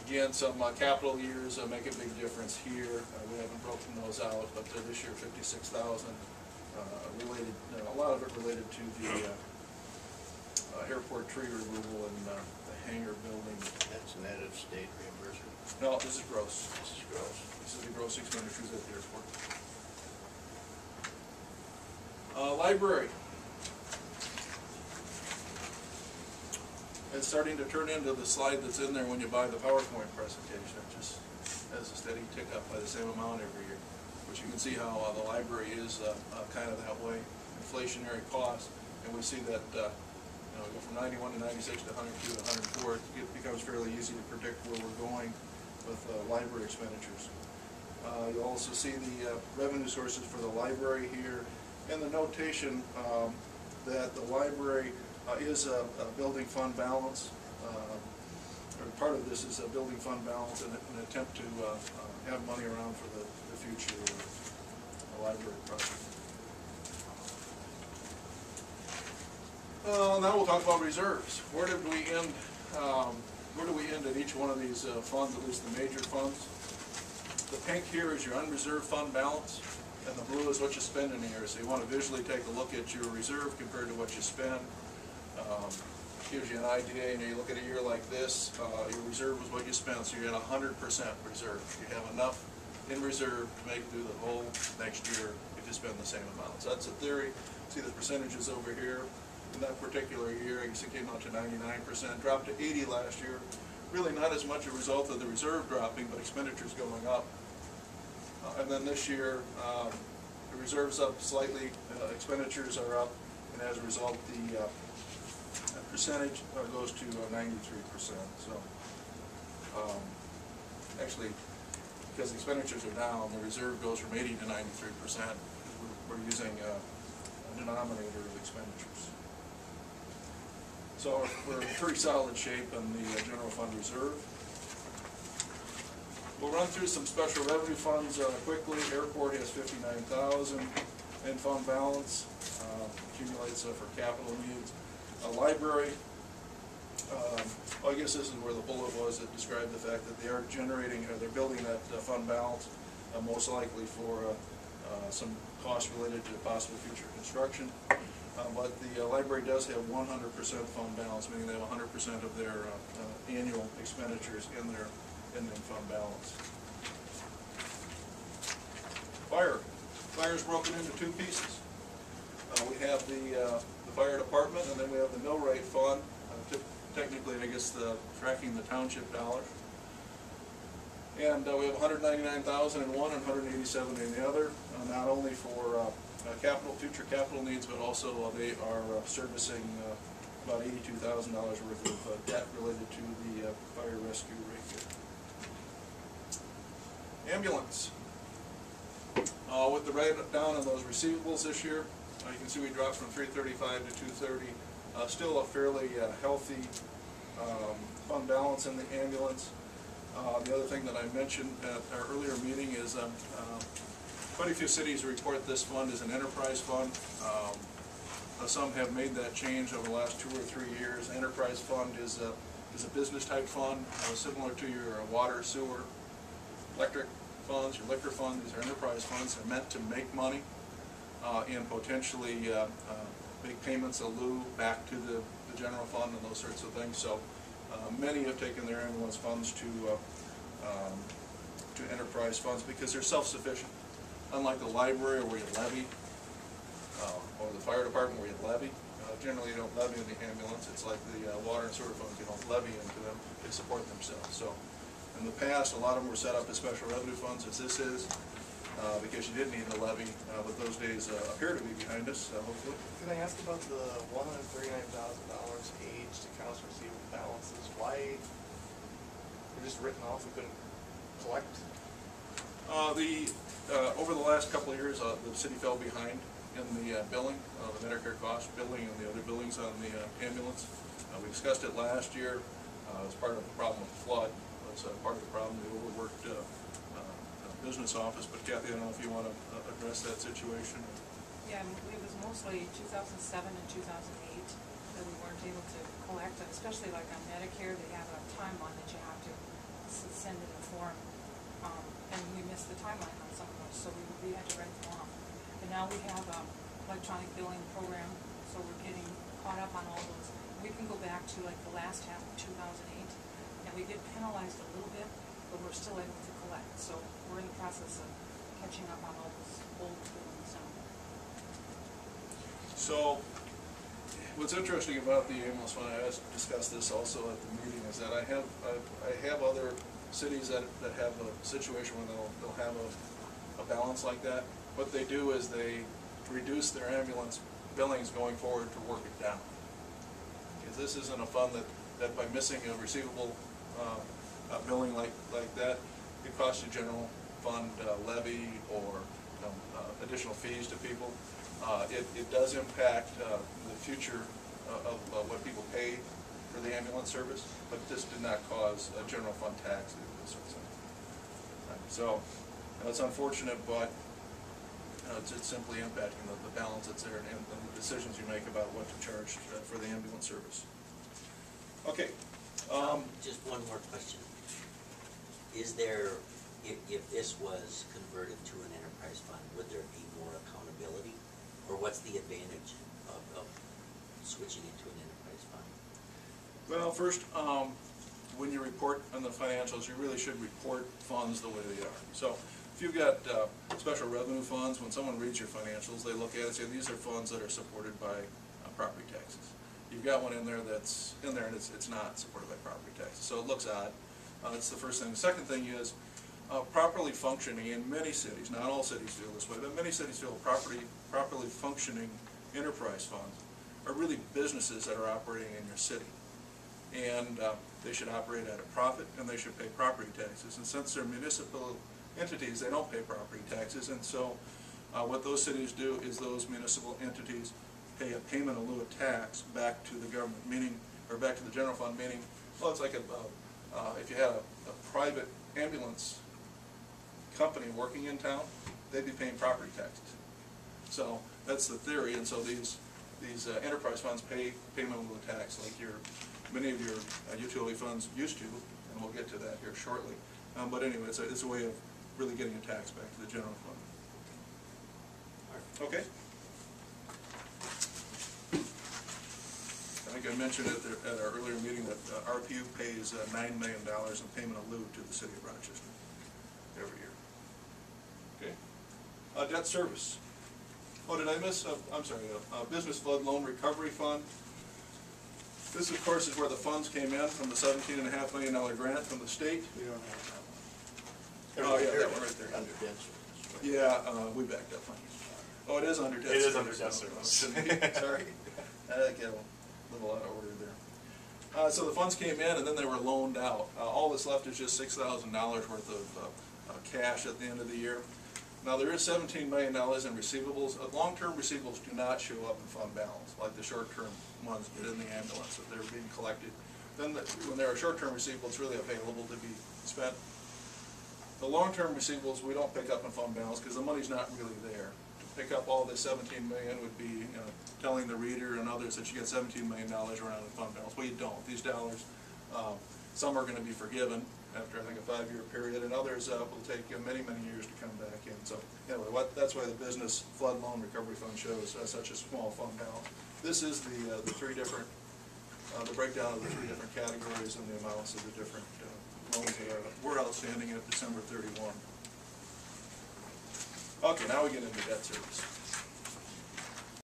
Again, some capital years make a big difference here. We haven't broken those out, but this year 56,000 related. A lot of it related to the airport tree removal and the hangar building. That's net of state reimbursement. No, this is gross. This is gross. This is the gross expenditures at the airport. Library. It's starting to turn into the slide that's in there when you buy the PowerPoint presentation. It just has a steady tick up by the same amount every year. But you can see how the library is kind of that way, inflationary cost, and we see that go from 91 to 96 to 102 to 104. It becomes fairly easy to predict where we're going with library expenditures. You'll also see the revenue sources for the library here, and the notation that the library is a building fund balance, or part of this is a building fund balance and an attempt to have money around for the future library project. Now we'll talk about reserves. Where did we end? Where do we end at each one of these funds, at least the major funds? The pink here is your unreserved fund balance, and the blue is what you spend in a year. So you want to visually take a look at your reserve compared to what you spend. Gives you an idea. You look at a year like this, your reserve was what you spent, so you're at 100% reserve. You have enough in reserve to make it through the whole next year if you spend the same amount. So that's a theory. See the percentages over here. In that particular year, I guess it came out to 99%, dropped to 80 last year. Really not as much a result of the reserve dropping, but expenditures going up. And then this year, the reserve's up slightly, expenditures are up, and as a result, the percentage goes to 93%. So, actually, because expenditures are down, the reserve goes from 80 to 93%. We're using a denominator of expenditures. So we're in pretty solid shape on the general fund reserve. We'll run through some special revenue funds quickly. Airport has 59,000 in fund balance, accumulates for capital needs. Library, I guess this is where the bullet was that described the fact that they are generating, or they're building that fund balance, most likely for some costs related to possible future construction. But the library does have 100% fund balance, meaning they have 100% of their annual expenditures in their fund balance. Fire. Fire is broken into two pieces. We have the fire department, and then we have the mill rate fund. Technically, I guess tracking the township dollars. And we have 199,000 in one and 187 in the other, not only for future capital needs, but also they are servicing about $82,000 worth of debt related to the fire rescue rig. Ambulance. With the write down on those receivables this year, you can see we dropped from 335 to 230. Still a fairly healthy fund balance in the ambulance. The other thing that I mentioned at our earlier meeting is quite a few cities report this fund as an enterprise fund. Some have made that change over the last 2 or 3 years. Enterprise fund is a business type fund, similar to your water, sewer, electric funds, your liquor fund. These are enterprise funds. They're meant to make money and potentially make payments in lieu back to the general fund and those sorts of things. So many have taken their ambulance funds to enterprise funds because they're self-sufficient. Unlike the library where you levy, or the fire department where you levy, generally you don't levy in the ambulance. It's like the water and sewer funds, you don't levy into them, they support themselves. So in the past, a lot of them were set up as special revenue funds, as this is, because you didn't need the levy, but those days appear to be behind us, hopefully. Can I ask about the $139,000 aged accounts receivable balances? Why they're just written off and couldn't collect? Over the last couple of years, the city fell behind in the billing, the Medicare cost billing and the other billings on the ambulance. We discussed it last year as part of the problem with the flood. That's part of the problem, the overworked business office. But Kathy, I don't know if you want to address that situation. Yeah, it was mostly 2007 and 2008 that we weren't able to collect, especially like on Medicare. They have a timeline that you have to send in a form, and we missed the timeline on some of those, so we had to write them off. But now we have electronic billing program, so we're getting caught up on all those. We can go back to like the last half of 2008, and we get penalized a little bit, but we're still able to collect. So we're in the process of catching up on all those old billings now. So, what's interesting about the ambulance fund, I discussed this also at the meeting, is that I have other cities that have a situation where they'll have a balance like that. What they do is they reduce their ambulance billings going forward to work it down. Because this isn't a fund that by missing a receivable billing like that, it costs you general fund levy or additional fees to people. It does impact the future of what people pay for the ambulance service, but this did not cause a general fund tax. So it's unfortunate, but it's simply impacting the balance that's there and the decisions you make about what to charge for the ambulance service. Okay. Just one more question. Is there, if this was converted to an enterprise fund, would there be more accountability? Or what's the advantage of switching it to an enterprise fund? Well, first, when you report on the financials, you really should report funds the way they are. So if you've got special revenue funds, when someone reads your financials, they look at it and say, these are funds that are supported by property taxes. You've got one in there that's in there and it's not supported by property taxes. So it looks odd. That's the first thing. The second thing is properly functioning in many cities, not all cities feel this way, but many cities feel properly functioning enterprise funds are really businesses that are operating in your city. And they should operate at a profit and they should pay property taxes. And since they're municipal entities, they don't pay property taxes. And so what those cities do is those municipal entities pay a payment in lieu of tax back to the government, meaning, or back to the general fund, meaning, well, it's like if you had a private ambulance company working in town, they'd be paying property taxes. So that's the theory, and so these enterprise funds pay payment in lieu of tax, like many of your utility funds used to, and we'll get to that here shortly. But anyway, it's a way of really getting a tax back to the general fund. Okay. I think I mentioned at our earlier meeting that RPU pays $9 million in payment in lieu to the city of Rochester every year. Okay. Debt service. Oh, did I miss? I'm sorry. Business Flood Loan Recovery Fund. This, of course, is where the funds came in from the $17.5 million grant from the state. We don't have that one. Oh, yeah, that one right there. Under debt service. Yeah, we backed up on it. Oh, it is under debt service. It is under debt service. Sorry. I get a little out of order there. So the funds came in and then they were loaned out. All that's left is just $6,000 worth of cash at the end of the year. Now there is $17 million in receivables. Long-term receivables do not show up in fund balance like the short-term ones did in the ambulance that they're being collected. Then when there are short-term receivables, it's really available to be spent. The long-term receivables we don't pick up in fund balance because the money's not really there. To pick up all this $17 million would be telling the reader and others that you get $17 million around in fund balance. Well, you don't. These dollars, some are going to be forgiven after I think a 5-year period, and others will take many, many years to come back in. So anyway, that's why the Business Flood Loan Recovery Fund shows such a small fund balance. This is the three different, the breakdown of the three different categories and the amounts of the different loans that were outstanding at December 31. Okay, now we get into debt service.